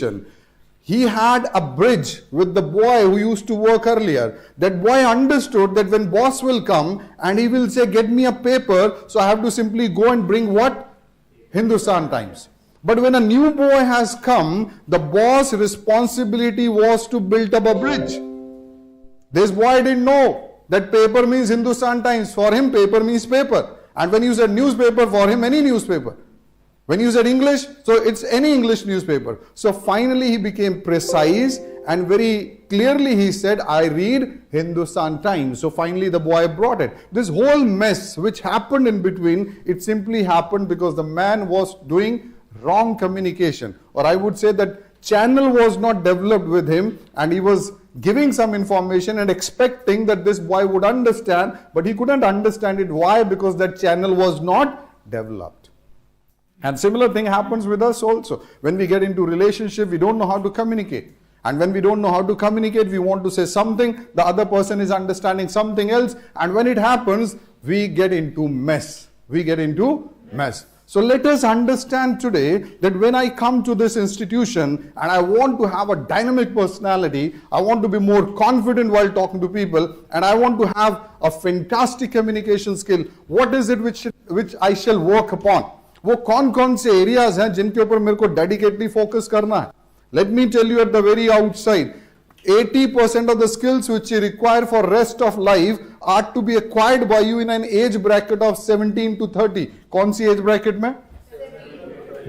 communication. He had a bridge with the boy who used to work earlier. That boy understood that when boss will come and he will say, get me a paper, so I have to simply go and bring what? Hindustan Times. But when a new boy has come, the boss' responsibility was to build up a bridge. This boy didn't know that paper means Hindustan Times. For him, paper means paper. And when you said newspaper, for him, any newspaper. When you said English, so it's any English newspaper. So finally he became precise and very clearly he said, I read Hindustan Times. So finally the boy brought it. This whole mess which happened in between, it simply happened because the man was doing wrong communication. Or I would say that channel was not developed with him and he was giving some information and expecting that this boy would understand, but he couldn't understand it. Why? Because that channel was not developed. And similar thing happens with us also. When we get into relationship, we don't know how to communicate. And when we don't know how to communicate, we want to say something, the other person is understanding something else. And when it happens, we get into mess. We get into mess. So let us understand today that when I come to this institution and I want to have a dynamic personality, I want to be more confident while talking to people, and I want to have a fantastic communication skill, what is it which I shall work upon? वो कौन कौन से areas हैं जिनके ऊपर मेरे को dedicatedly focus करना है? Let me tell you at the very outside, 80% of the skills which you require for rest of life are to be acquired by you in an age bracket of 17 to 30. कौन सी age bracket में?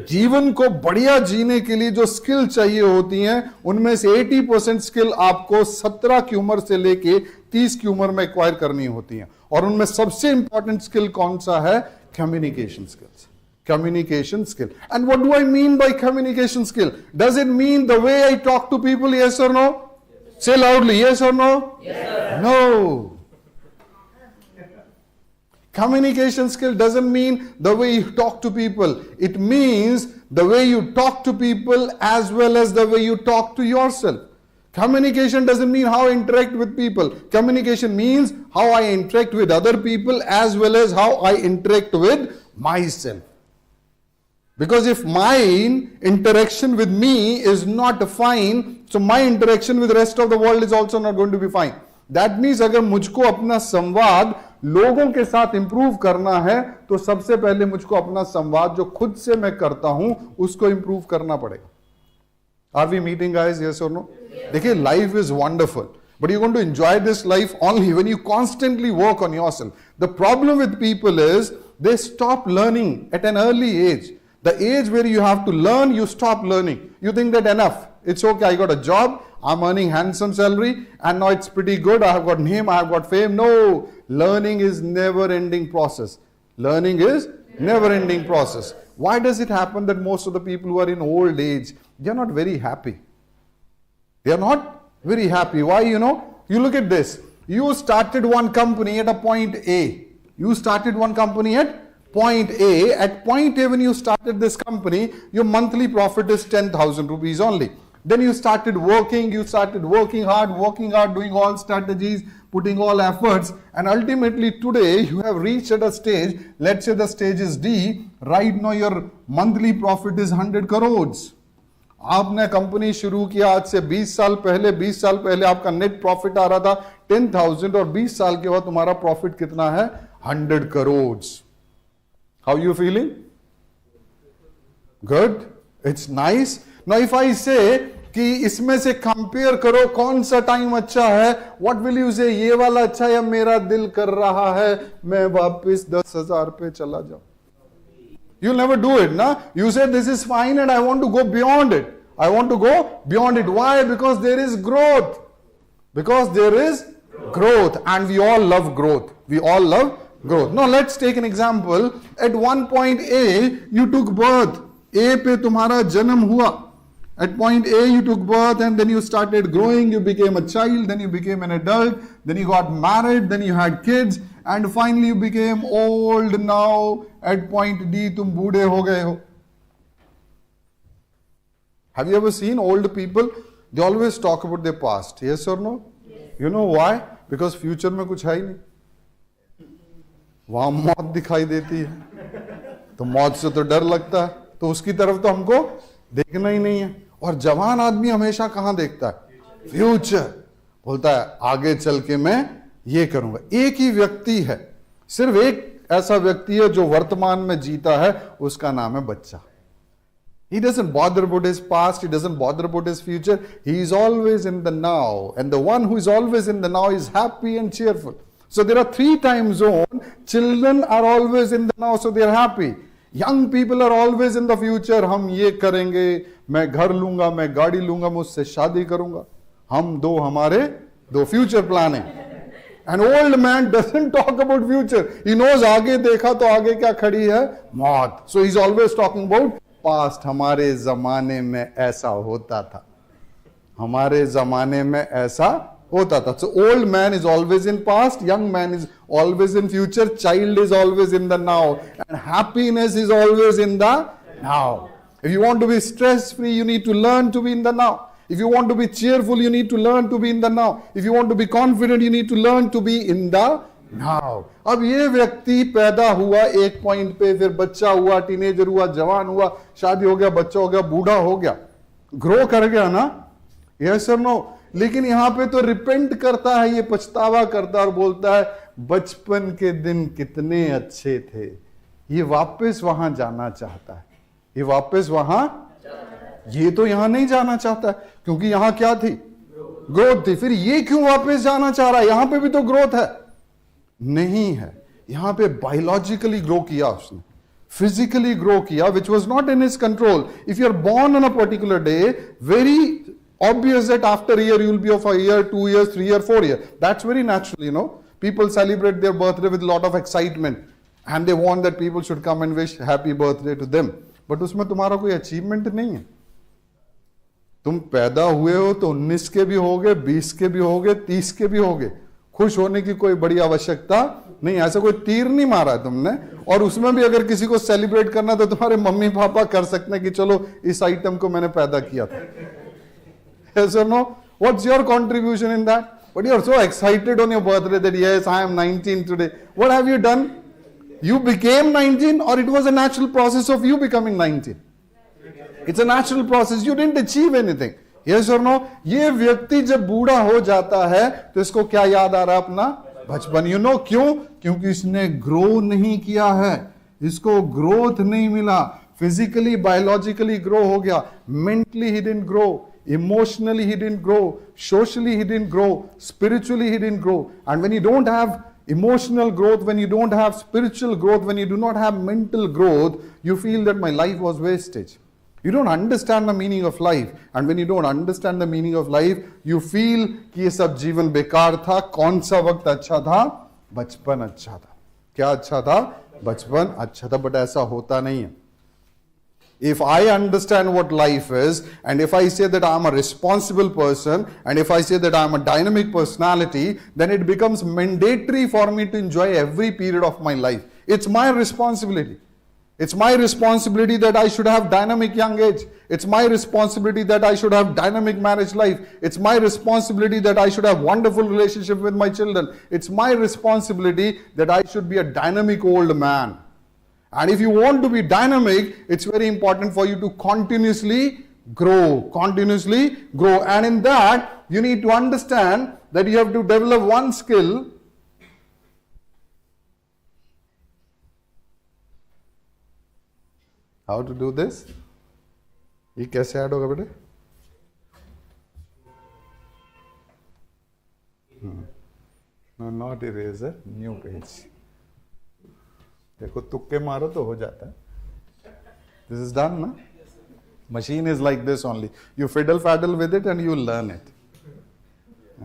जीवन को बढ़िया जीने के लिए जो skill चाहिए होती हैं, उनमें से 80% स्किल आपको 17 की उम्र से लेके 30 की उम्र में एक्वायर करनी होती हैं. और उनमें सबसे इंपॉर्टेंट स्किल कौन सा है? Communication skills. Communication skill. And what do I mean by communication skill? Does it mean the way I talk to people? Yes or no? Yes. Say loudly, yes or no? Yes. No. Communication skill doesn't mean the way you talk to people. It means the way you talk to people as well as the way you talk to yourself. Communication doesn't mean how I interact with people. Communication means how I interact with other people as well as how I interact with myself. Because if my interaction with me is not fine, so my interaction with the rest of the world is also not going to be fine. That means अगर मुझको अपना संवाद लोगों के साथ improve करना है, तो सबसे पहले मुझको अपना संवाद जो खुद से मैं करता हूं उसको इंप्रूव करना पड़ेगा. Are we meeting, guys? Yes or no? देखिए, life is wonderful, but you're going to enjoy this life only when you constantly work on yourself. The problem with people is they stop learning at an early age. The age where you have to learn, you stop learning. You think that enough. It's okay, I got a job, I'm earning handsome salary, and now it's pretty good, I have got name, I have got fame. No, learning is never-ending process. Learning is never-ending process. Why does it happen that most of the people who are in old age, they are not very happy? They are not very happy. Why, you know? You look at this. You started one company at a point A. You started one company at point A. At point A, when you started this company, your monthly profit is 10,000 rupees only. Then you started working hard, doing all strategies, putting all efforts, and ultimately today you have reached at a stage, let's say the stage is D, right now your monthly profit is 100 crores. आपने company शुरू किया आज से 20 साल पहले आपका net profit आ रहा था 10,000 और 20 साल के बाद तुम्हारा प्रॉफिट कितना है? 100 crores. How are you feeling? Good? It's nice. Now if I say कि इसमें से कंपेयर करो कौन सा टाइम अच्छा है, what will you say? ये वाला अच्छा है या मेरा दिल कर रहा है मैं वापस 10,000 पे चला जाऊं? You'll never do it, na? You say this is fine and I want to go beyond it. I want to go beyond it. Why? Because there is growth. Because there is growth, and we all love growth. We all love growth. Now let's take an example. At one point A, you took birth. A पे तुम्हारा जन्म हुआ. At point A, you took birth and then you started growing. You became a child, then you became an adult, then you got married, then you had kids, and finally you became old. Now at point D, तुम बूढ़े हो गए हो. Have you ever seen old people? They always talk about their past. Yes or no? Yes. You know why? Because future में कुछ है ही नहीं. वहां मौत दिखाई देती है, तो मौत से तो डर लगता है, तो उसकी तरफ तो हमको देखना ही नहीं है. और जवान आदमी हमेशा कहां देखता है? फ्यूचर। बोलता है आगे चल के मैं ये करूंगा। एक ही व्यक्ति है, सिर्फ एक ऐसा व्यक्ति है जो वर्तमान में जीता है, उसका नाम है बच्चा। He doesn't bother about his past, he doesn't bother about his future, he is always in the now. And the one who is always in the now is happy and cheerful. So there are 3 time zones. Children are always in the now, so they are happy. Young people are always in the future. हम ये करेंगे, मैं घर लूंगा, मैं गाड़ी लूंगा, मुझसे शादी करूंगा। हमारे दो future planning. An old man doesn't talk about future. He knows आगे देखा तो आगे क्या खड़ी है? मौत. So he's always talking about past. हमारे जमाने में ऐसा होता था, हमारे जमाने में ऐसा होता था. So old man is always in past, young man is always in future, child is always in the now, and happiness is always in the now. If you want to be stress free, you need to learn to be in the now. If you want to be cheerful, you need to learn to be in the now. If you want to be confident, you need to learn to be in the now. अब ये व्यक्ति पैदा हुआ एक point पे, फिर बच्चा हुआ, टीनेजर हुआ, जवान हुआ, शादी हो गया, बच्चा हो गया, बूढ़ा हो गया, ग्रो कर गया ना? यस और नो? लेकिन यहां पे तो रिपेंट करता है, ये पछतावा करता है और बोलता है बचपन के दिन कितने अच्छे थे. ये वापस वहां जाना चाहता है, ये वापस वहां, ये तो यहां नहीं जाना चाहता क्योंकि यहां क्या थी? ग्रोथ थी. फिर ये क्यों वापस जाना चाह रहा है? यहां पे भी तो ग्रोथ है. नहीं है. यहां पे बायोलॉजिकली ग्रो किया उसने, फिजिकली ग्रो किया, which was not in his control. If you are born on a particular day, very obvious that after a year you will be of a year, 2 years, 3 years, 4 years. That's very natural, you know. People celebrate their birthday with a lot of excitement and they want that people should come and wish happy birthday to them. But उसमें तुम्हारा कोई achievement नहीं है. तुम पैदा हुए हो तो 19 के भी होगे, 20 के भी होगे, 30 के भी होगे. खुश होने की कोई बड़ी आवश्यकता नहीं. ऐसा कोई तीर नहीं मारा है तुमने. और उसमें भी अगर किसी को सेलिब्रेट करना तो तुम्हारे मम्मी पापा कर सकते हैं कि चलो इस आइटम को मैंने पैदा किया था. Yes or no? What's your contribution in that? But you are so excited on your birthday that yes, I am 19 today. What have you done? You became 19 or it was a natural process of you becoming 19? It's a natural process. You didn't achieve anything. Yes or no? ये व्यक्ति जब बूढ़ा हो जाता है तो इसको क्या याद आ रहा है? अपना बचपन. You know क्यों? क्योंकि इसने ग्रो नहीं किया है, इसको ग्रोथ नहीं मिला. फिजिकली बायोलॉजिकली ग्रो हो गया, mentally he didn't grow, emotionally he didn't grow, socially he didn't grow, spiritually he didn't grow. And when you don't have emotional growth, when you don't have spiritual growth, when you do not have mental growth, you feel that my life was wastage. You don't understand the meaning of life. And when you don't understand the meaning of life, you feel कि ये सब जीवन बेकार था. कौन सा वक्त अच्छा था? बचपन अच्छा था. क्या अच्छा था? बचपन अच्छा था. बट ऐसा होता नहीं है. If I understand what life is, and if I say that I am a responsible person, and if I say that I am a dynamic personality, then it becomes mandatory for me to enjoy every period of my life. It's my responsibility. It's my responsibility that I should have dynamic young age. It's my responsibility that I should have dynamic marriage life. It's my responsibility that I should have wonderful relationship with my children. It's my responsibility that I should be a dynamic old man. And if you want to be dynamic, it's very important for you to continuously grow. Continuously grow. And in that, you need to understand that you have to develop one skill. How to do this? ये कैसे add होगा बेटे? No, not eraser, new page. देखो तुक्के मारो तो हो जाता है. This is done, na? Machine is like this only. You fiddle faddle with it and you learn it.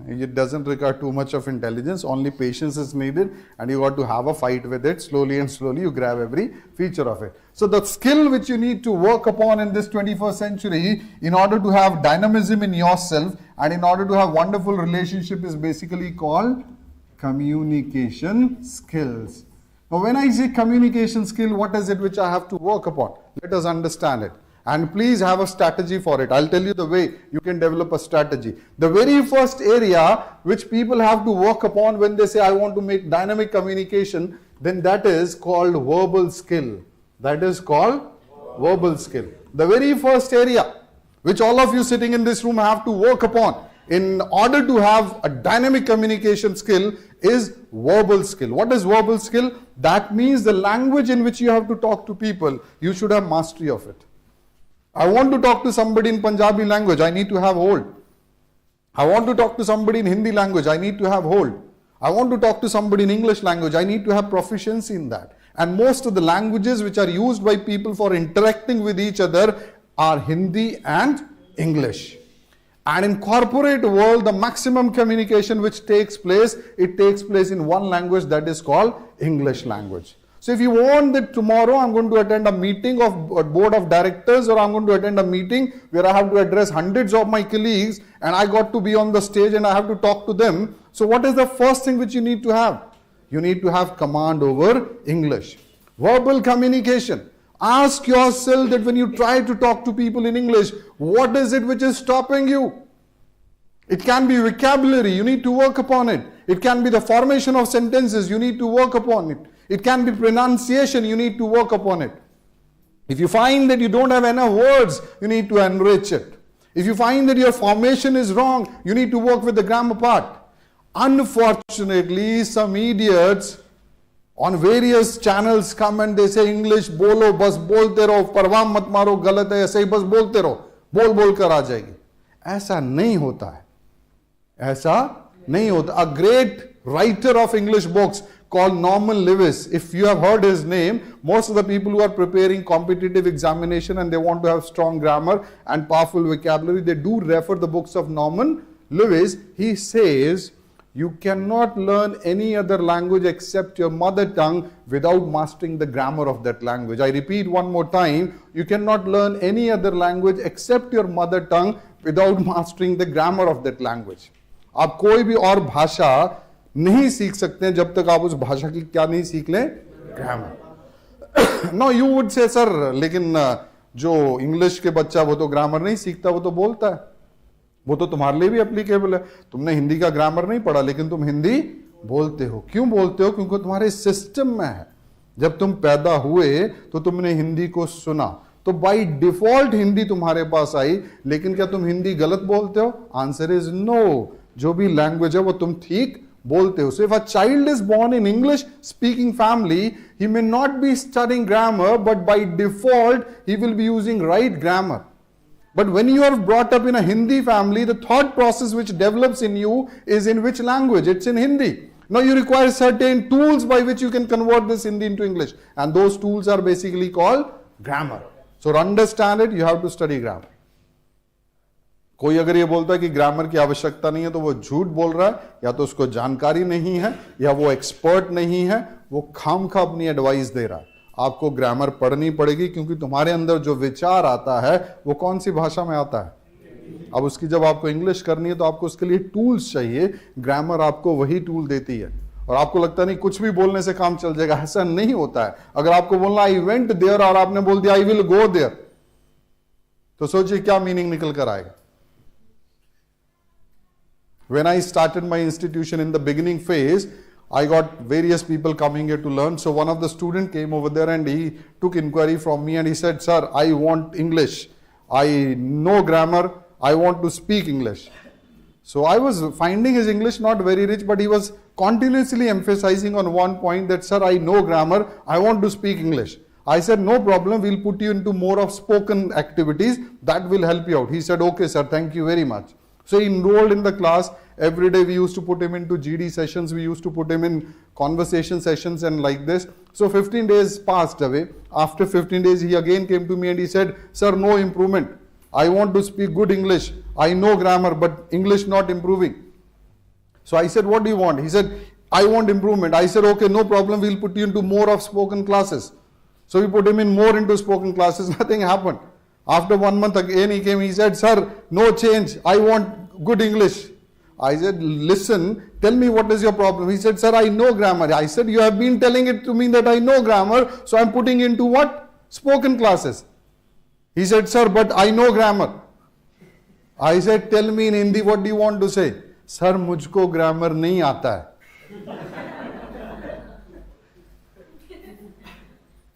It doesn't require too much of intelligence. Only patience is needed, and you got to have a fight with it. Slowly and slowly, you grab every feature of it. So the skill which you need to work upon in this 21st century, in order to have dynamism in yourself and in order to have wonderful relationship, is basically called communication skills. Now, when I say communication skill, what is it which I have to work upon? Let us understand it. And please have a strategy for it. I'll tell you the way you can develop a strategy. The very first area which people have to work upon when they say, I want to make dynamic communication, then that is called verbal skill. That is called verbal skill. The very first area. which all of you sitting in this room have to work upon in order to have a dynamic communication skill, is verbal skill. What is verbal skill? That means the language in which you have to talk to people, you should have mastery of it. I want to talk to somebody in Punjabi language, I need to have hold. I want to talk to somebody in Hindi language, I need to have hold. I want to talk to somebody in English language, I need to have proficiency in that. And most of the languages which are used by people for interacting with each other are Hindi and English. And in corporate world, the maximum communication which takes place, it takes place in one language, that is called English language. So if you want that tomorrow I'm going to attend a meeting of a board of directors, or I'm going to attend a meeting where I have to address hundreds of my colleagues and I got to be on the stage and I have to talk to them. So what is the first thing which you need to have? You need to have command over English. Verbal communication. Ask yourself that when you try to talk to people in English, what is it which is stopping you? It can be vocabulary, you need to work upon it. It can be the formation of sentences, you need to work upon it. It can be pronunciation, you need to work upon it. If you find that you don't have enough words, you need to enrich it. If you find that your formation is wrong, you need to work with the grammar part. Unfortunately, some idiots on various channels come and they say English bolo, bas bolte raho, parwah mat maro, galat hai, aise hi bas bolte raho, bol kar aa jayegi. ऐसा नहीं होता है. ऐसा नहीं होता. A great writer of English books called Norman Lewis, if you have heard his name, most of the people who are preparing competitive examination and they want to have strong grammar and powerful vocabulary, they do refer the books of Norman Lewis. He says, you cannot learn any other language except your mother tongue without mastering the grammar of that language. I repeat one more time, you cannot learn any other language except your mother tongue without mastering the grammar of that language. आप कोई भी और भाषा नहीं सीख सकते हैं जब तक आप उस भाषा की क्या नहीं सीख लें, grammar. No you would say sir, लेकिन जो इंग्लिश के बच्चा वो तो ग्रामर नहीं सीखता, वो तो बोलता है. वो तो तुम्हारे लिए भी एप्लीकेबल है. तुमने हिंदी का ग्रामर नहीं पढ़ा लेकिन तुम हिंदी बोलते हो. क्यों बोलते हो? क्योंकि तुम्हारे सिस्टम में है. जब तुम पैदा हुए तो तुमने हिंदी को सुना, तो बाय डिफॉल्ट हिंदी तुम्हारे पास आई. लेकिन क्या तुम हिंदी गलत बोलते हो? Answer is no. जो भी लैंग्वेज है वो तुम ठीक बोलते हो. So if a child is born in English speaking family, he may not be studying grammar, but by default he will be using right grammar. But when you are brought up in a Hindi family, the thought process which develops in you is in which language? It's in Hindi. Now you require certain tools by which you can convert this Hindi into English, and those tools are basically called grammar. So to understand it, you have to study grammar. कोई अगर ये बोलता है कि grammar की आवश्यकता नहीं है तो वो झूठ बोल रहा है, या तो उसको जानकारी नहीं है, या वो एक्सपर्ट नहीं है, वो खामखा अपनी एडवाइस दे रहा है. आपको ग्रामर पढ़नी पड़ेगी, क्योंकि तुम्हारे अंदर जो विचार आता है वो कौन सी भाषा में आता है. अब उसकी जब आपको इंग्लिश करनी है तो आपको उसके लिए टूल्स चाहिए. ग्रामर आपको वही टूल देती है. और आपको लगता नहीं कुछ भी बोलने से काम चल जाएगा, ऐसा नहीं होता है. अगर आपको बोलना आई वेंट देयर और आपने बोल दिया आई विल गो देयर, तो सोचिए क्या मीनिंग निकल कर आएगा. When I started my institution in the beginning phase, I got various people coming here to learn. So one of the student came over there and he took inquiry from me and he said, sir, I want English. I know grammar. I want to speak English. So I was finding his English not very rich, but he was continuously emphasizing on one point that, sir, I know grammar. I want to speak English. I said, no problem. We'll put you into more of spoken activities. That will help you out. He said, okay, sir, thank you very much. So he enrolled in the class. Every day we used to put him into GD sessions. We used to put him in conversation sessions and like this. So 15 days passed away. After 15 days, he again came to me and he said, sir, no improvement. I want to speak good English. I know grammar, but English not improving. So I said, what do you want? He said, I want improvement. I said, okay, no problem. We'll put you into more of spoken classes. So we put him in more into spoken classes. Nothing happened. After 1 month again he came, he said, sir, no change. I want good English. I said, listen, tell me what is your problem. He said, sir, I know grammar. I said, you have been telling it to me that I know grammar, so I'm putting into what? Spoken classes. He said, sir, but I know grammar. I said, tell me in Hindi, what do you want to say? Sir, mujhko grammar nahi aata hai.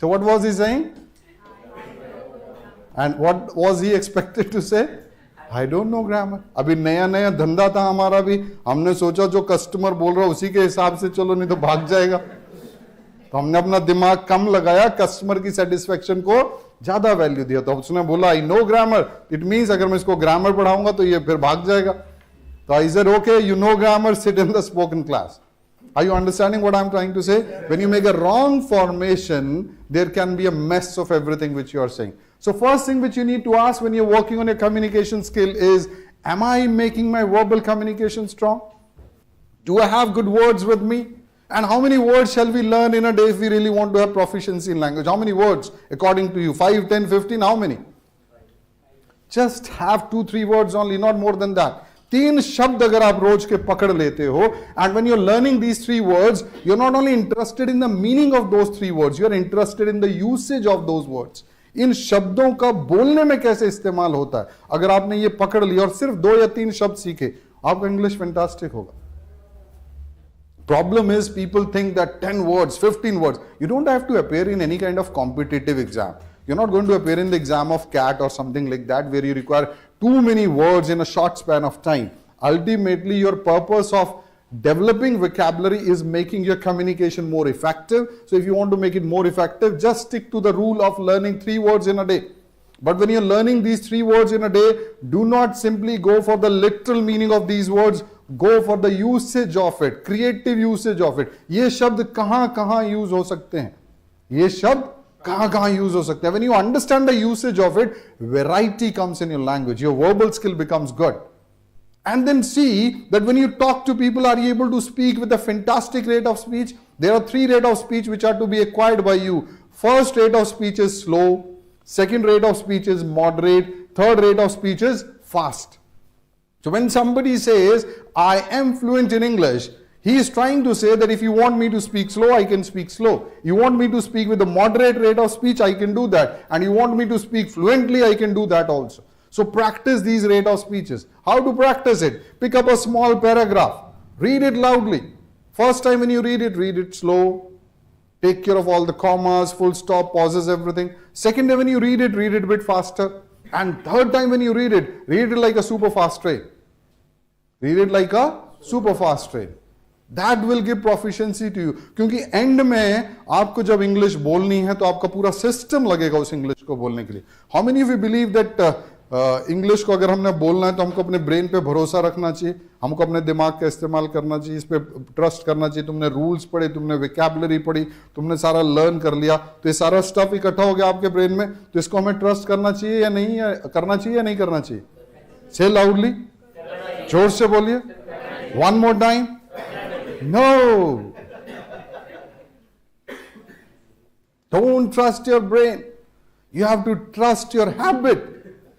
So what was he saying? And what was he expected to say? I don't know grammar. अभी नया नया धंधा था हमारा भी, हमने सोचा जो कस्टमर बोल रहा है उसी के हिसाब से चलो, नहीं तो भाग जाएगा. तो हमने अपना दिमाग कम लगाया, कस्टमर की सेटिस्फेक्शन को ज्यादा वैल्यू दिया. तो उसने बोला I know grammar, it means अगर मैं इसको ग्रामर पढ़ाऊंगा तो ये फिर भाग जाएगा. तो I said okay, you know grammar, sit in the spoken class. Are you understanding what I'm trying to say? When you make a wrong formation, there can be a mess of everything which you are saying. So first thing which you need to ask when you're working on your communication skill is, am I making my verbal communication strong? Do I have good words with me? And how many words shall we learn in a day if we really want to have proficiency in language? How many words according to you? 5, 10, 15, how many? Just have 2, 3 words only, not more than that. 3 शब्द अगर आप रोज के पकड़ लेते हो, and when you're learning these 3 words, you're not only interested in the meaning of those 3 words, you're interested in the usage of those words. इन शब्दों का बोलने में कैसे इस्तेमाल होता है. अगर आपने ये पकड़ लिया और सिर्फ 2 या 3 शब्द सीखे, आपका इंग्लिश फैंटास्टिक होगा. Problem is people think that 10 words, 15 words, you don't have to appear in any kind of competitive exam. You're not going to appear in the exam of CAT or something like that where you require too many words in a short span of time. Ultimately, your purpose of developing vocabulary is making your communication more effective. So if you want to make it more effective, just stick to the rule of learning 3 words in a day. But when you're learning these 3 words in a day, do not simply go for the literal meaning of these words. Go for the usage of it, creative usage of it. ये शब्द कहाँ कहाँ use हो सकते हैं, ये शब्द कहाँ कहाँ use हो सकते हैं. When you understand the usage of it, variety comes in your language. Your verbal skill becomes good. And then see that when you talk to people, are you able to speak with a fantastic rate of speech? There are 3 rate of speech which are to be acquired by you. First rate of speech is slow. Second rate of speech is moderate. Third rate of speech is fast. So when somebody says, I am fluent in English, he is trying to say that if you want me to speak slow, I can speak slow. You want me to speak with a moderate rate of speech, I can do that. And you want me to speak fluently, I can do that also. So practice these rate of speeches. How to practice it? Pick up a small paragraph. Read it loudly. First time when you read it slow. Take care of all the commas, full stop, pauses, everything. Second time when you read it a bit faster. And third time when you read it like a super fast train. Read it like a super fast train. That will give proficiency to you. क्योंकि and में आपको जब English बोलनी है तो आपका पूरा system लगेगा उस इंग्लिश को बोलने के लिए. How many of you believe that English को अगर हमने बोलना है तो हमको अपने ब्रेन पे भरोसा रखना चाहिए, हमको अपने दिमाग का इस्तेमाल करना चाहिए, इस पे ट्रस्ट करना चाहिए. तुमने रूल्स पढ़े, तुमने वोकैबुलरी पढ़ी, तुमने सारा लर्न कर लिया, तो ये सारा स्टफ इकट्ठा हो गया आपके ब्रेन में, तो इसको हमें ट्रस्ट करना चाहिए या नहीं, करना चाहिए या नहीं करना चाहिए. से लाउडली, जोर से बोलिए. One more time. No. Don't trust your brain. You have to trust your habit.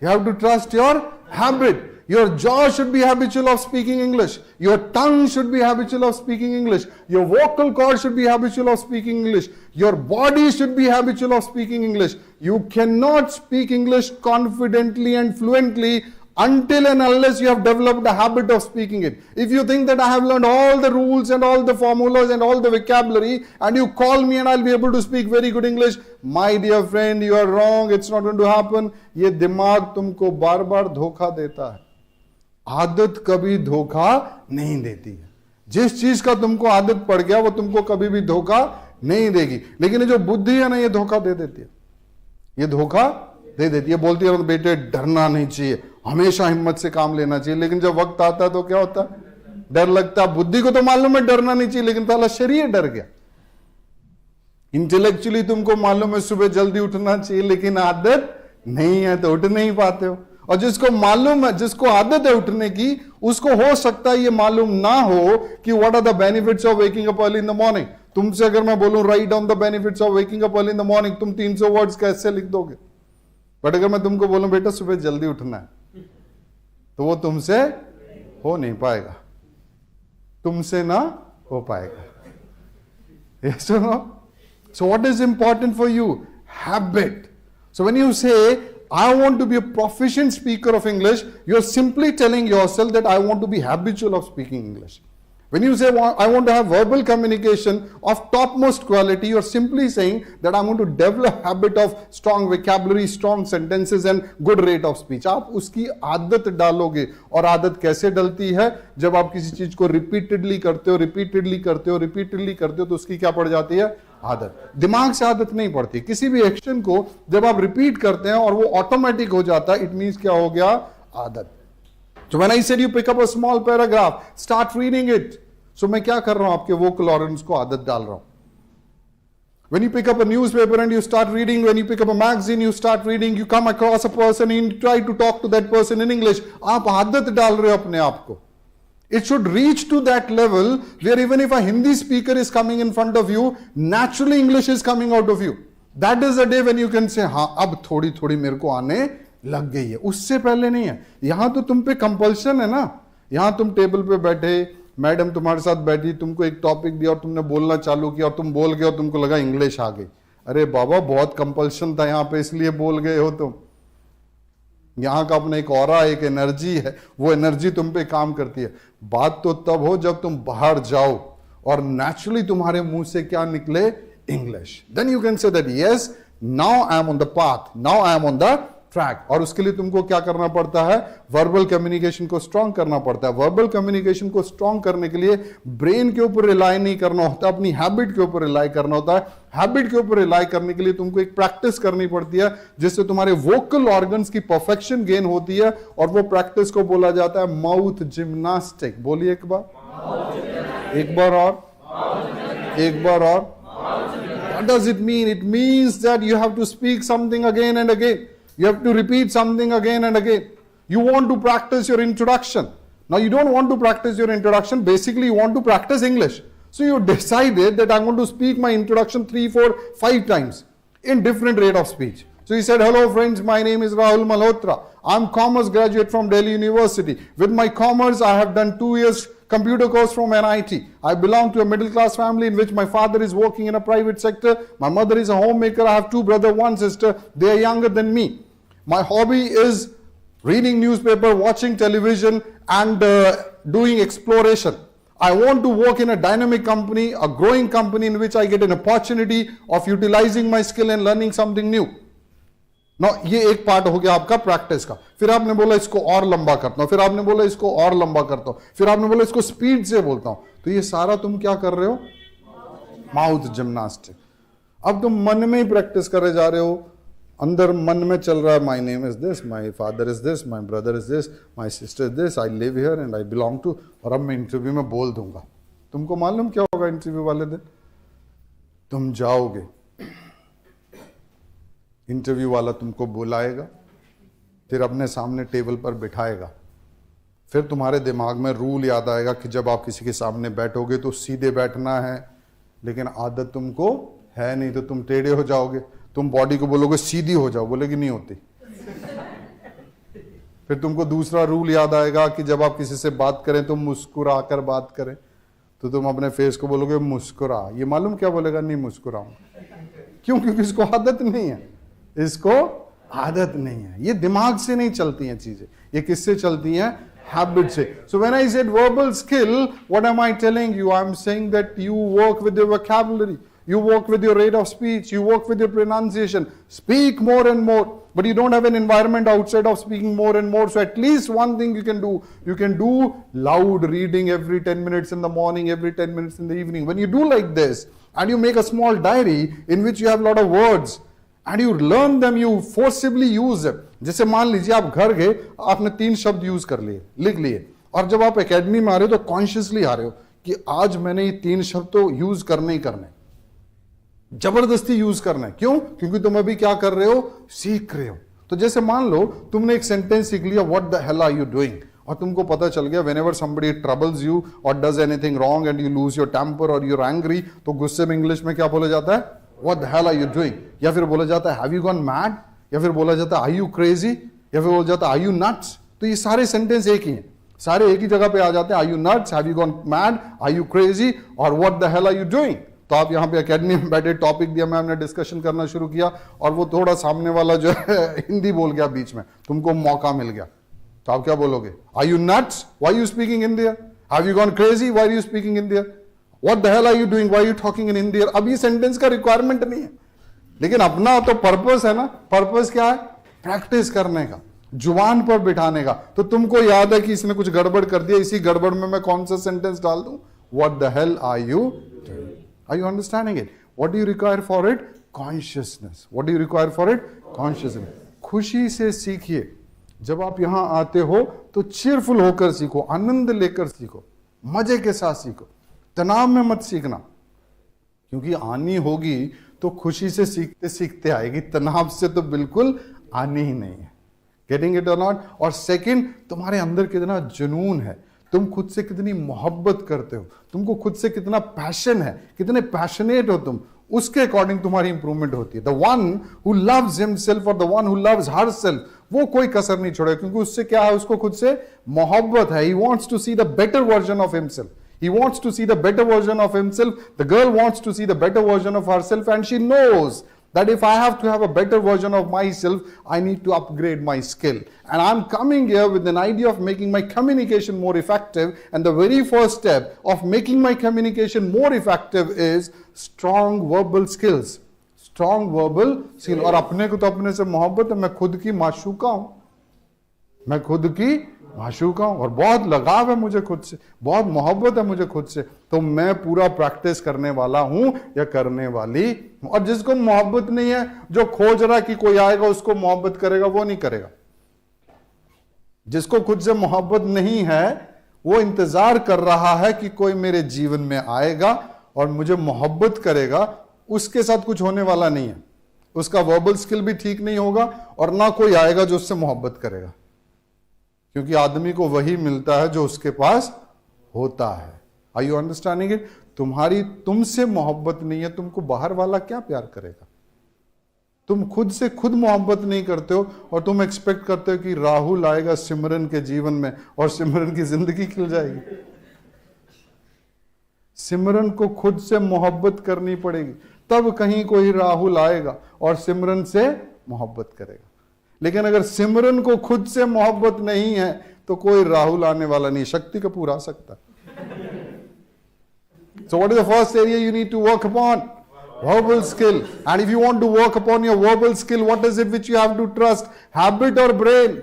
You have to trust your habit. Your jaw should be habitual of speaking English. Your tongue should be habitual of speaking English. Your vocal cord should be habitual of speaking English. Your body should be habitual of speaking English. You cannot speak English confidently and fluently until and unless you have developed a habit of speaking it. If you think that I have learned all the rules and all the formulas and all the vocabulary and you call me and I'll be able to speak very good English, my dear friend, you are wrong. It's not going to happen. ये दिमाग तुमको बार बार धोखा देता है. आदत कभी धोखा नहीं देती है. जिस चीज का तुमको आदत पड़ गया वो तुमको कभी भी धोखा नहीं देगी. लेकिन ये जो बुद्धि है ना, ये धोखा दे देती है. ये धोखा दे देती है. बोलती है बेटे डरना नहीं चाहिए, हमेशा हिम्मत से काम लेना चाहिए. लेकिन जब वक्त आता है तो क्या होता है? डर लगता है. बुद्धि को तो मालूम है डरना नहीं चाहिए, लेकिन साला शरीर डर गया. इंटेलेक्चुअली तुमको मालूम है सुबह जल्दी उठना चाहिए, लेकिन आदत नहीं है तो उठ नहीं पाते हो. और जिसको मालूम है, जिसको आदत है उठने की, उसको हो सकता है ये मालूम ना हो कि what are the benefits of waking up early in the morning. तुमसे अगर मैं बोलूं write down the benefits of waking up early in the morning, तुम 300 वर्ड्स कैसे लिख दोगे? बट अगर मैं तुमको बोलूं बेटा सुबह जल्दी उठना है, तो वो तुमसे हो नहीं पाएगा, तुमसे ना हो पाएगा. Yes or no? So what is important for you? Habit. So when you say, I want to be a proficient speaker of English, you're simply telling yourself that I want to be habitual of speaking English. When you say, I want to have verbal communication of topmost quality, you're simply saying that I'm going to develop habit of strong vocabulary, strong sentences and good rate of speech. आप उसकी आदत डालोगे, और आदत कैसे डलती है? जब आप किसी चीज को रिपीटेडली करते हो, तो उसकी क्या पड़ जाती है? आदत। दिमाग से आदत नहीं पड़ती। किसी भी एक्शन को जब आप रिपीट करते हैं और वो ऑटोमेटिक हो जाता है, इट मीन्स क्या हो गया? आदत। So when I said you pick up a small paragraph, start reading it. So मैं क्या कर रहा हूं? आपके vocal organs को आदत डाल रहा हूं. When you pick up a newspaper and you start reading, when you pick up a magazine, you start reading, you come across a person and you try to talk to that person in English. आप आदत डाल रहे हो अपने आप को. It should reach to that level where even if a Hindi speaker is coming in front of you, naturally English is coming out of you. That is the day when you can say, हाँ अब थोड़ी थोड़ी मेरे को आने लग गई है, उससे पहले नहीं है। यहां तो तुम पे कंपल्शन है ना। यहां तुम टेबल पे बैठे, मैडम तुम्हारे साथ बैठी, तुमको एक टॉपिक दिया और तुमने बोलना चालू किया और तुम बोल गए और तुमको लगा इंग्लिश आ गई। अरे बाबा बहुत कंपल्शन था यहाँ पे, इसलिए बोल गए हो तुम। यहाँ का अपना एक ऑरा, एक एनर्जी है, वो एनर्जी तुम पे काम करती है। बात तो तब हो जब तुम बाहर जाओ और नेचुरली तुम्हारे मुंह से क्या निकले? English. Then you can say that yes, now I am on the path, now I am on the track. और उसके लिए तुमको क्या करना पड़ता है? वर्बल कम्युनिकेशन को स्ट्रॉन्ग करना पड़ता है। वर्बल कम्युनिकेशन को स्ट्रॉन्ग करने के लिए ब्रेन के ऊपर रिलाई नहीं करना होता, अपनी हैबिट के ऊपर रिलाई करना होता है। हैबिट के ऊपर रिलाई करने के लिए तुमको एक प्रैक्टिस करनी पड़ती है, जिससे तुम्हारे वोकल ऑर्गन्स की परफेक्शन गेन होती है, और वो प्रैक्टिस को बोला जाता है माउथ जिम्नास्टिक। बोलिए एक बार, एक बार और, एक बार और। What does it mean? It means that you have to speak something again and again. You have to repeat something again and again. You want to practice your introduction. Now you don't want to practice your introduction. Basically you want to practice English. So you decided that I'm going to speak my introduction 3, 4, 5 times in different rate of speech. So he said, hello friends, my name is Rahul Malhotra. I'm commerce graduate from Delhi University. With my commerce, I have done 2 years computer course from NIT. I belong to a middle class family in which my father is working in a private sector. My mother is a homemaker. I have 2 brothers, 1 sister. They are younger than me. My hobby is reading newspaper, watching television and doing exploration. I want to work in a dynamic company, a growing company in which I get an opportunity of utilizing my skill and learning something new. Now, ये एक part हो गया आपका practice का। फिर आपने बोला इसको और लंबा करता हूं, फिर आपने बोला इसको और लंबा करता हूं, फिर आपने बोला इसको स्पीड से बोलता हूं। तो ये सारा तुम क्या कर रहे हो? Mouth gymnastic. अब तुम मन में ही प्रैक्टिस करे जा रहे हो, अंदर मन में चल रहा है, my name is this, my father is this, my brother is this, my sister is this, I live here and I belong to. और अब मैं इंटरव्यू में बोल दूंगा। तुमको मालूम क्या होगा इंटरव्यू वाले दिन? तुम जाओगे, इंटरव्यू वाला तुमको बुलाएगा, फिर अपने सामने टेबल पर बिठाएगा। फिर तुम्हारे दिमाग में रूल याद आएगा कि जब आप किसी के सामने बैठोगे तो सीधे बैठना है, लेकिन आदत तुमको है नहीं तो तुम टेढ़े हो जाओगे। तुम बॉडी को बोलोगे सीधी हो जाओ, बोलेगी नहीं होती। फिर तुमको दूसरा रूल याद आएगा कि जब आप किसी से बात करें तो मुस्कुरा कर बात करें, तो तुम अपने फेस को बोलोगे मुस्कुरा। ये मालूम क्या बोलेगा? नहीं मुस्कुराऊं। क्यों? क्योंकि इसको आदत नहीं है, इसको आदत नहीं है। ये दिमाग से नहीं चलती हैं चीजें, ये किससे चलती हैं? हैबिट से। So when I said verbal skill, what am I telling you? I'm saying that you work with your vocabulary, you work with your rate of speech, you work with your pronunciation. Speak more and more, but you don't have an environment outside of speaking more and more. So at least one thing you can do loud reading every 10 minutes in the morning, every 10 minutes in the evening. When you do like this and you make a small diary in which you have a lot of words, and you learn them, you forcibly use them. जैसे मान लीजिए आप घर गए, आपने 3 शब्द use कर लिए, लिख लिए, और जब आप एकेडमी में आ रहे हो तो कॉन्शियसली आ रहे हो कि आज मैंने ये 3 शब्द तो यूज करने ही करने, जबरदस्ती यूज करना है। क्यों? क्योंकि तुम अभी क्या कर रहे हो? सीख रहे हो। तो जैसे मान लो तुमने एक सेंटेंस सीख लिया, what the hell are you doing, और तुमको पता चल गया व्हेनेवर समबडी ट्रबल्स यू और does anything wrong and you lose your temper और यू आर एंग्री, तो गुस्से में इंग्लिश में क्या बोला जाता है? What the hell are you doing? या फिर बोला जाता है have you gone mad, या फिर बोला जाता है are you crazy, या फिर बोला जाता है are you nuts। तो ये सारे सेंटेंस एक ही हैं, सारे एक ही जगह पे आ जाते हैं। are you nuts, have you gone mad, are you crazy और what the hell are you doing। तो आप यहाँ पे एकेडमी में बैठे, टॉपिक दिया, मैम ने डिस्कशन करना शुरू किया और वो थोड़ा सामने वाला जो है हिंदी बोल गया बीच में, तुमको मौका मिल गया, तो आप क्या बोलोगे? are you nuts, why are you speaking Hindi, Have you gone crazy? Why are you speaking Hindi? What the hell are you doing? Why are you talking in Hindi? अब ये सेंटेंस का रिक्वायरमेंट नहीं है, लेकिन अपना तो purpose है ना. पर्पस क्या है? प्रैक्टिस करने का, जुबान पर बिठाने का. तो तुमको याद है कि इसने कुछ गड़बड़ कर दिया, इसी गड़बड़ में मैं कौन सा सेंटेंस डाल दूं? What the hell are you doing? Are you understanding it? What do you require for it? Consciousness. What do you require for it? Consciousness. खुशी से सीखिए. जब आप यहां आते हो तो चीयरफुल होकर सीखो, आनंद लेकर सीखो, मजे के साथ सीखो, तनाव में मत सीखना. क्योंकि आनी होगी तो खुशी से सीखते सीखते आएगी, तनाव से तो बिल्कुल आनी ही नहीं है. गेटिंग इट और नॉट? और सेकंड, तुम्हारे अंदर कितना जुनून है, तुम खुद से कितनी मोहब्बत करते हो, तुमको खुद से कितना पैशन है, कितने पैशनेट हो तुम, उसके अकॉर्डिंग तुम्हारी इंप्रूवमेंट होती है. The one who loves himself और the one who loves herself, वो कोई कसर नहीं छोड़ेगा, क्योंकि उससे क्या है? उसको खुद से मोहब्बत है. He wants to see the better version of himself. He wants to see the better version of himself. The girl wants to see the better version of herself, and she knows that if I have to have a better version of myself, I need to upgrade my skill. And I'm coming here with an idea of making my communication more effective. And the very first step of making my communication more effective is strong verbal skills. Strong verbal skill. और अपने को तो अपने से मोहब्बत है. मैं खुद की माशूका हूं, मैं खुद की माशूका हूं, और बहुत लगाव है मुझे खुद से, बहुत मोहब्बत है मुझे खुद से. तो मैं पूरा प्रैक्टिस करने वाला हूं या करने वाली. और जिसको मोहब्बत नहीं है, जो खोज रहा कि कोई आएगा उसको मोहब्बत करेगा, वो नहीं करेगा. जिसको खुद से मोहब्बत नहीं है, वो इंतजार कर रहा है कि कोई मेरे जीवन में आएगा और मुझे मोहब्बत करेगा. उसके साथ कुछ होने वाला नहीं है. उसका वर्बल स्किल भी ठीक नहीं होगा, और ना कोई आएगा जो उससे मोहब्बत करेगा. क्योंकि आदमी को वही मिलता है जो उसके पास होता है. Are you understanding it? तुम्हारी तुमसे मोहब्बत नहीं है, तुमको बाहर वाला क्या प्यार करेगा? तुम खुद से खुद मोहब्बत नहीं करते हो, और तुम एक्सपेक्ट करते हो कि राहुल आएगा सिमरन के जीवन में और सिमरन की जिंदगी खिल जाएगी. सिमरन को खुद से मोहब्बत करनी पड़ेगी, तब कहीं कोई राहुल आएगा और सिमरन से मोहब्बत करेगा. लेकिन अगर सिमरन को खुद से मोहब्बत नहीं है तो कोई राहुल आने वाला नहीं. शक्ति कपूर आ सकता. So what is the first area you need to work upon? Verbal skill. And if you want to work upon your verbal skill, what is it which you have to trust? Habit or brain?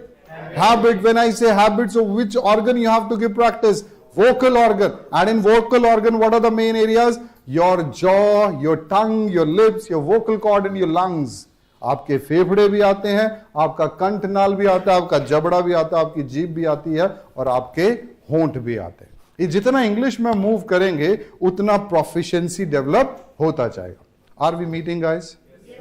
Habit. When I say habit, so which organ you have to give practice? Vocal organ. And in vocal organ, what are the main areas? Your jaw, your tongue, your lips, your vocal cord and your lungs. आपके फेफड़े भी आते हैं, आपका कंठ नाल भी आता है, आपका जबड़ा भी आता है, आपकी जीभ भी आती है, और आपके होंठ भी आते हैं. ये जितना इंग्लिश में मूव करेंगे उतना प्रोफिशिएंसी डेवलप होता जाएगा. Are we meeting guys?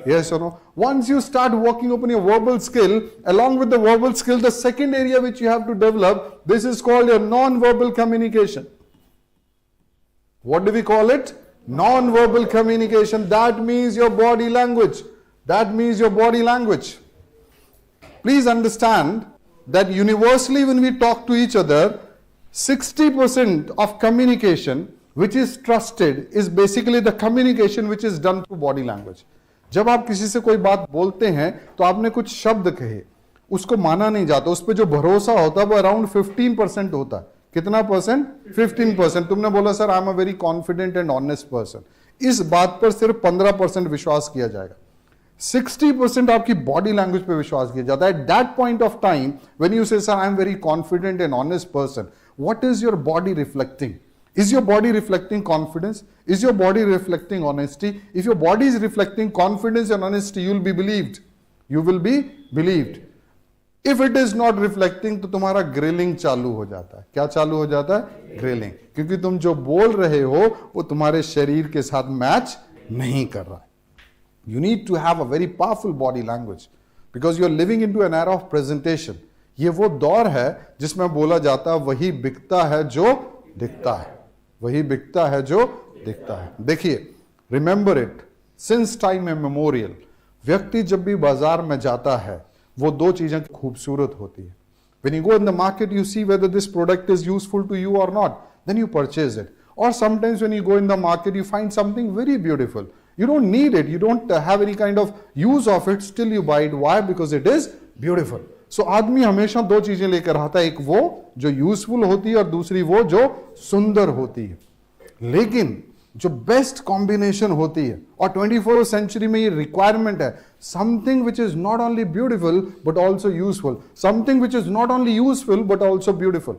Yes or no? Once you start working upon your verbal skill, along with the verbal skill, the second area which you have to develop, this is called your non-verbal communication. What do we call it? Non-verbal communication. That means your body language. That means your body language. Please understand that universally when we talk to each other, 60% of communication which is trusted is basically the communication which is done through body language. जब आप किसी से कोई बात बोलते हैं तो आपने कुछ शब्द कहे, उसको माना नहीं जाता, उस पर जो भरोसा होता है वो अराउंड 15% होता है. कितना परसेंट? 15%. तुमने बोला sir I am a very confident and honest person, इस बात पर सिर्फ 15% विश्वास किया जाएगा. 60% आपकी बॉडी लैंग्वेज पे विश्वास किया जाता है. At that point of time when you say sir I am very confident and honest person, what is your body reflecting? Is your body reflecting confidence? Is your body reflecting honesty? If your body is reflecting confidence and honesty, you will be believed. You will be believed. If it is not reflecting, तो तुम्हारा grilling चालू हो जाता है. क्या चालू हो जाता है? ग्रिलिंग. क्योंकि तुम जो बोल रहे हो वो तुम्हारे शरीर के साथ मैच नहीं कर रहा है. You need to have a very powerful body language because you are living into an era of presentation. ये वो दौर है जिसमें बोला जाता है वही बिकता है जो दिखता है, वही बिकता है जो दिखता है. देखिए, remember it, since time memorial व्यक्ति जब भी बाजार में जाता है वो दो चीजें खूबसूरत होती है. When you go in the market you see whether this product is useful to you और not, then you purchase it. और sometimes when you go in the market you find something very beautiful, you don't need it, you don't have any kind of use of it, still you buy it. Why? Because it is beautiful. सो आदमी हमेशा दो चीजें लेकर आता है, एक वो जो यूजफुल होती है और दूसरी वो जो सुंदर होती है। लेकिन जो बेस्ट कॉम्बिनेशन होती है, और 24th सेंचुरी में ये रिक्वायरमेंट है, something which is not only beautiful but also useful, something which is not only useful but also beautiful.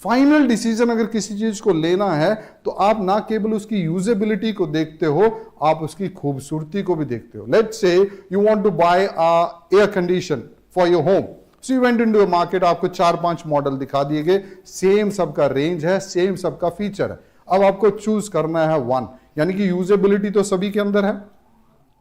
Final decision अगर किसी चीज को लेना है तो आप ना केवल उसकी यूजेबिलिटी को देखते हो, आप उसकी खूबसूरती को भी देखते हो। Let's say you want to buy a air condition for your home, so you went into a market, आपको 4-5 मॉडल दिखा दिए गए, सेम सबका रेंज है, सेम सबका फीचर है। अब आपको चूज करना है वन, यानी कि यूजेबिलिटी तो सभी के अंदर है,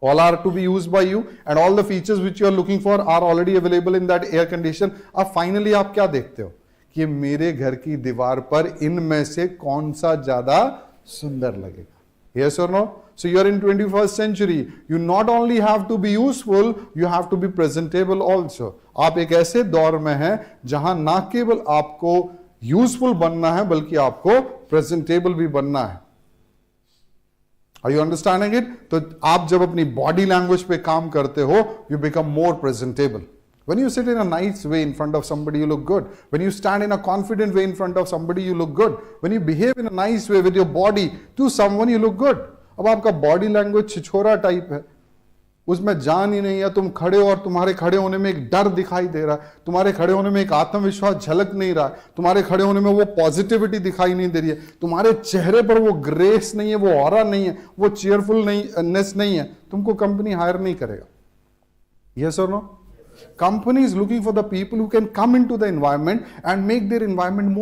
all are to be used by you and all the features which you are looking for are already available in that air condition। अब फाइनली आप क्या देखते हो कि मेरे घर की दीवार पर इनमें से कौन सा ज्यादा सुंदर लगेगा। Yes or no? So you are in 21st century, you not only have to be useful, you have to be presentable also। आप एक ऐसे दौर में हैं जहां ना केवल आपको यूजफुल बनना है बल्कि आपको प्रेजेंटेबल भी बनना है। Are you understanding it? तो आप जब अपनी बॉडी लैंग्वेज पे काम करते हो, you become more presentable। When you sit in a nice way in front of somebody, you look good। When you stand in a confident way in front of somebody, you look good। When you behave in a nice way with your body to someone, you look good। अब आपका body language छिछोरा type है, उसमें जान ही नहीं है, तुम खड़े हो और तुम्हारे खड़े होने में एक डर दिखाई दे रहा है, तुम्हारे खड़े होने में एक आत्मविश्वास झलक नहीं रहा है, तुम्हारे खड़े होने में वो पॉजिटिविटी दिखाई नहीं दे रही है, तुम्हारे चेहरे पर वो ग्रेस नहीं है, वो ऑरा नहीं है, वो चीयरफुलनेस नहीं है, तुमको कंपनी हायर नहीं करेगा। यस और no? Company is looking for the people who can come into the environment and make their environment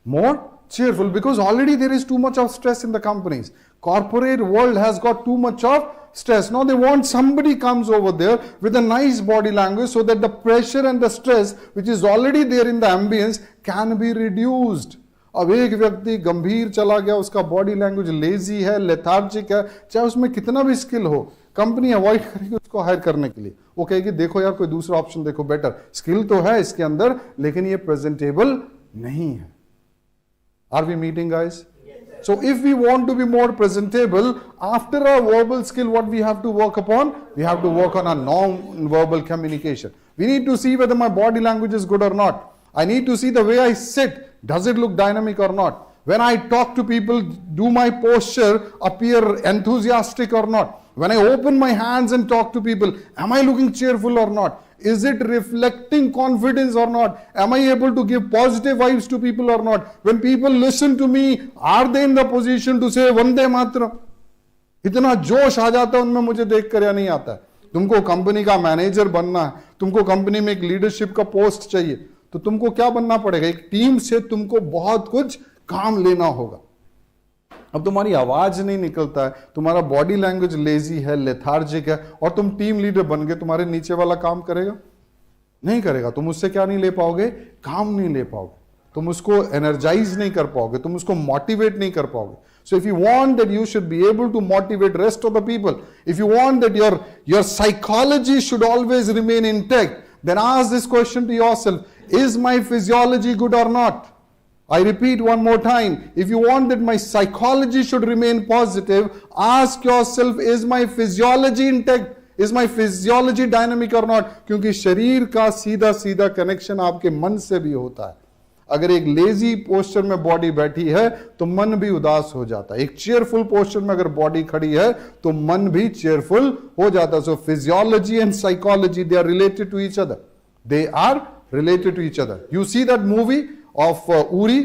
more cheerful, because already there is too much of stress in the companies. Corporate world has got too much of stress. Now they want somebody comes over there with a nice body language so that the pressure and the stress which is already there in the ambience can be reduced। अब एक व्यक्ति गंभीर चला गया, उसका body language lazy है, lethargic है, चाहे उसमें कितना भी स्किल हो, कंपनी अवॉइड करेगी उसको हायर करने के लिए। वो कहेगी देखो यार कोई दूसरा ऑप्शन देखो, बेटर स्किल तो है इसके अंदर लेकिन ये प्रेजेंटेबल नहीं है। Are we meeting, guys? Yes, so if we want to be more presentable, after our verbal skill, what we have to work upon? We have to work on our non-verbal communication. We need to see whether my body language is good or not. I need to see the way I sit. Does it look dynamic or not? When I talk to people, do my posture appear enthusiastic or not? When I open my hands and talk to people, am I looking cheerful or not? Is it reflecting confidence or not? Am I able to give positive vibes to people or not? When people listen to me, are they in the position to say Vande Mataram? इतना जोश आ जाता है उनमें मुझे देख कर या नहीं आता है? तुमको कंपनी का मैनेजर बनना है, तुमको कंपनी में एक लीडरशिप का पोस्ट चाहिए, तो तुमको क्या बनना पड़ेगा? एक टीम से तुमको बहुत कुछ काम लेना होगा। अब तुम्हारी आवाज नहीं निकलता है, तुम्हारा बॉडी लैंग्वेज लेजी है, लेथार्जिक है, और तुम टीम लीडर बन गए, तुम्हारे नीचे वाला काम करेगा? नहीं करेगा। तुम उससे क्या नहीं ले पाओगे? काम नहीं ले पाओगे, तुम उसको एनर्जाइज नहीं कर पाओगे, तुम उसको मोटिवेट नहीं कर पाओगे। So if you want that you should be able to motivate rest of the people, if you want that your psychology should always remain intact, then ask this question to yourself: is my physiology good or not? I repeat one more time. If you want that my psychology should remain positive, ask yourself, is my physiology intact? Is my physiology dynamic or not? क्योंकि शरीर का सीधा सीधा connection आपके मन से भी होता है। अगर एक लेजी पोस्चर में बॉडी बैठी है तो मन भी उदास हो जाता है। एक चेयरफुल पोस्चर में अगर बॉडी खड़ी है तो मन भी चेयरफुल हो जाता है। So physiology and psychology, they are related to each other, they are related to each other. You see that movie of Uri,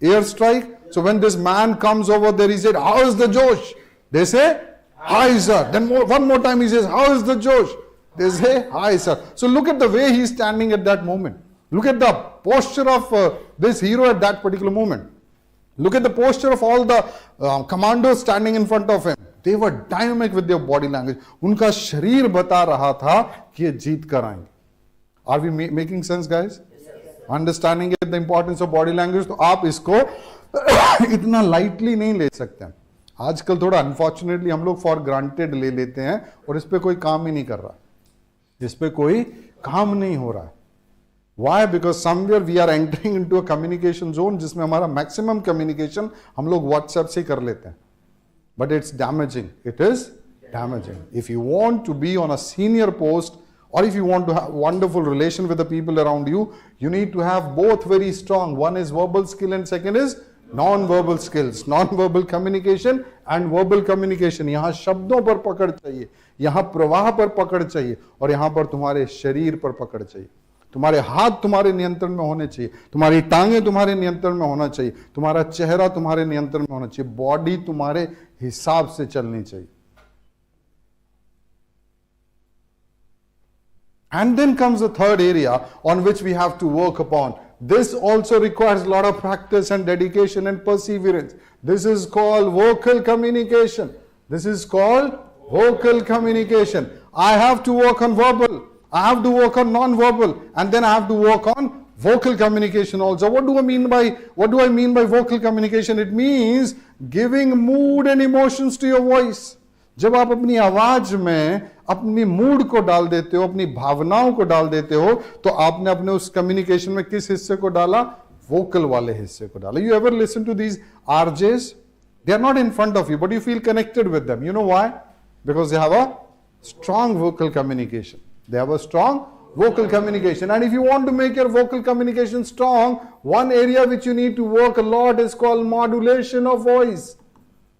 airstrike? So when this man comes over there, he said, how is the Josh? They say, hi sir. Then one more time he says, how is the Josh? They say, hi sir. So look at the way he is standing at that moment. Look at the posture of this hero at that particular moment. Look at the posture of all the commandos standing in front of him. They were dynamic with their body language. उनका शरीर बता रहा था कि ये जीत कर आएंगे। Are we making sense, guys? Understanding the importance of body language, तो आप इसको इतना lightly नहीं ले सकते हैं। आजकल थोड़ा अनफॉर्चुनेटली हम लोग फॉर ग्रांटेड ले लेते हैं और इस पे कोई काम ही नहीं कर रहा, इस पे कोई काम नहीं हो रहा है। Why? Because somewhere we are entering into a communication zone जिसमें हमारा मैक्सिमम कम्युनिकेशन हम लोग व्हाट्सएप से कर लेते हैं। But it's damaging. It is damaging. If you want to be on a senior post or if you want to have wonderful relation with the people around you, you need to have both very strong. One is verbal skill and second is non-verbal skills. Non-verbal communication and verbal communication. यहाँ शब्दों पर पकड़ चाहिए, यहाँ प्रवाह पर पकड़ चाहिए, और यहाँ पर तुम्हारे शरीर पर पकड़ चाहिए. तुम्हारे हाथ तुम्हारे नियंत्रण में होने चाहिए, तुम्हारी टांगे तुम्हारे नियंत्रण में होना चाहिए, तुम्हारा चेहरा तुम्हारे नियंत्रण में होना चाहिए, बॉडी तुम्हारे हिसाब से चलनी चाहिए. And then comes the third area on which we have to work upon. This also requires a lot of practice and dedication and perseverance. This is called vocal communication. This is called vocal communication. I have to work on verbal, I have to work on non-verbal, and then I have to work on vocal communication also. What do I mean by vocal communication? It means giving mood and emotions to your voice. जब आप अपनी आवाज में अपनी mood को डाल देते हो, अपनी भावनाओं को डाल देते हो, तो आपने अपने उस कम्युनिकेशन में किस हिस्से को डाला? वोकल वाले हिस्से को डाला. You ever listen to these RJs? They are not in front of you, but you feel connected with them. You know why? Because they have a strong vocal communication. They have a strong vocal communication. And if you want to make your vocal communication strong, one area which you need to work a lot is called modulation of voice.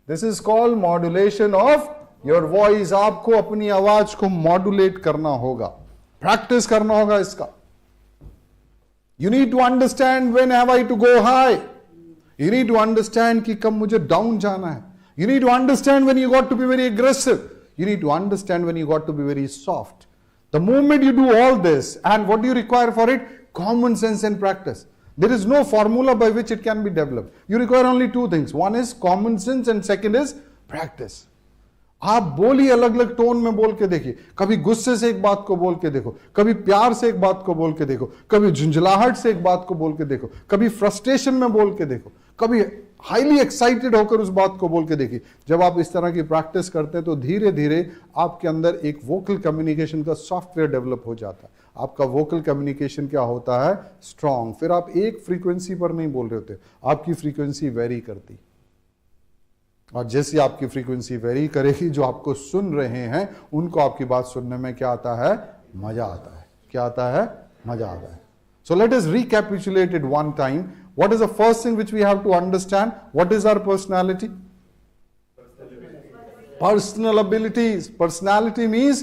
This is called modulation of your voice. आपको अपनी आवाज को modulate करना होगा, practice करना होगा इसका. You need to understand when have I to go high. You need to understand कि कब मुझे down जाना है. You need to understand when you got to be very aggressive. You need to understand when you got to be very soft. The moment you do all this, and what do you require for it? Common sense and practice. There is no formula by which it can be developed. You require only two things. One is common sense and second is practice. आप बोलिए, अलग अलग tone में बोल के देखिए. कभी गुस्से से एक बात को बोल के देखो, कभी प्यार से एक बात को बोल के देखो, कभी झुंझलाहट से एक बात को बोल के देखो, कभी फ्रस्ट्रेशन में बोल के देखो, कभी हाईली एक्साइटेड होकर उस बात को बोल के देखिए. जब आप इस तरह की प्रैक्टिस करते हैं तो धीरे धीरे आपके अंदर एक वोकल कम्युनिकेशन का सॉफ्टवेयर डेवलप हो जाता है. आपका वोकल कम्युनिकेशन क्या होता है? स्ट्रांग. फिर आप एक फ्रीक्वेंसी पर नहीं बोल रहे होते, आपकी फ्रीक्वेंसी वेरी करती, और जैसे आपकी फ्रीक्वेंसी वेरी करेगी, जो आपको सुन रहे हैं उनको आपकी बात सुनने में क्या आता है? मजा आता है. क्या आता है? मजा आता है. So let us recapitulate it one time. What is the first thing which we have to understand? What is our personality? Personal abilities. Personality means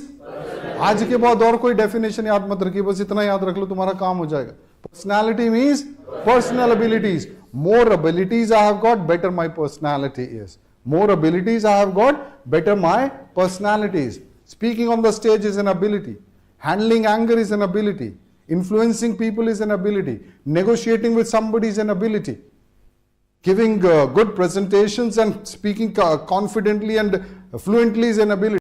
आज के बाद और कोई डेफिनेशन याद मत रखिए, बस इतना याद रख लो, तुम्हारा काम हो जाएगा. Personality means personal abilities. More abilities I have got, better my personality is. More abilities I have got, better my personality is. Speaking on the stage is an ability. Handling anger is an ability. Influencing people is an ability. Negotiating with somebody is an ability. Giving good presentations and speaking confidently and fluently is an ability.